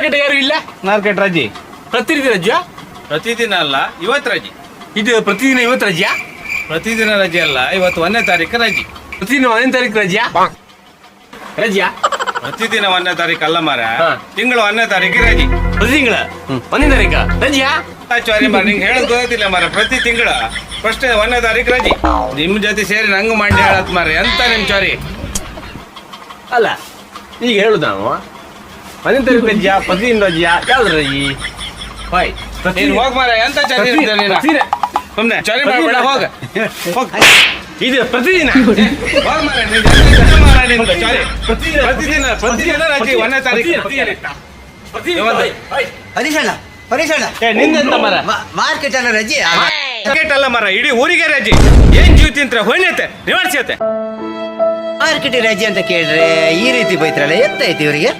Market ಯಾರು ಇಲ್ಲ? Market ರಜೆ. ಪ್ರತಿದಿನ ರಜಾ? ಪ್ರತಿದಿನ ಅಲ್ಲ, ಇವತ್ತು ರಜೆ. ಇದು ಪ್ರತಿದಿನ ಇವತ್ತು ರಜಾ? ಪ್ರತಿದಿನ ರಜೆ ಅಲ್ಲ, ಇವತ್ತು 1ನೇ ತಾರೀಕು ರಜೆ. ಪ್ರತಿದಿನ 1ನೇ ತಾರೀಕು ರಜಾ? ರಜಾ ಪ್ರತಿದಿನ 1ನೇ ತಾರೀಕು ಅಲ್ಲ ಮಾರ, ಹಾ. ತಿಂಗಳು 1ನೇ ತಾರೀಕು ರಜೆ. ಪ್ರತಿ ತಿಂಗಳ 1ನೇ ತಾರೀಕ ರಜಾ? ಸಾರಿ ಮಾರ, ನಿಂಗೆ ಹೇಳೋದು ಗೊತ್ತಿಲ್ಲ ಮಾರ. ಪ್ರತಿ ತಿಂಗಳ ಫಸ್ಟ್ 1ನೇ ತಾರೀಕು ರಜೆ. ನಿಮ್ ಜೊತೆ ಸೇರಿ ನಂಗೆ ಮಾಡಿ ಹೇಳತ್ ಮಾರ. ಎಂತ ನಿಮ್ ಚಾರಿ? ಅಲ್ಲ ಈಗ ಹೇಳುದು ನಾವು 1ನೇ ತಾರೀಕು ರಜಾ, ಪ್ರತಿದಿನ ರಜಾ, ಯಾವ್ದು ರಜಿ? ಬಾಯ್ ನೀನ್ ಹೋಗ್ ಮಾರ, ಎಂತ ಚಾರಿ ಇರ್ತೀಯ ನೀನು? ಸುಮ್ನೆ ಚಾರಿ ಮಾಡ್ಬೇಡ, ಹೋಗ ಹೋಗ್. ಇದು ಪ್ರತಿದಿನ ಹೋಗ್ ಮಾರ, ನೀನ್ ಎಂತ ಮಾರ ನಿಂದು ಚಾರಿ? ಪ್ರತಿದಿನ ರಜೆ 1ನೇ ತಾರೀಕು. ಹರೀಶಣ್ಣ ಹರೀಶಣ್ಣ, ನಿಂದೆಂತ ಮರ? ಮಾರ್ಕೆಟ್ ಅಲ್ಲ ರಜೆ. ಮಾರ್ಕೆಟ್ ಅಲ್ಲ ಮರ, ಇಡೀ ಊರಿಗೆ ರಜೆ. ಏನ್ ಜೀವ ತಿಂತ್ರ ಹೊಯ್ನೈತೆ ನಿವಾರಿಸೈತೆ. ಮಾರ್ಕೆಟ್ ರಜೆ ಅಂತ ಕೇಳ್ರೆ ಈ ರೀತಿ ಬೈತ್ರಲ್ಲ, ಎಂತ ಐತಿ ಇವರಿಗೆ?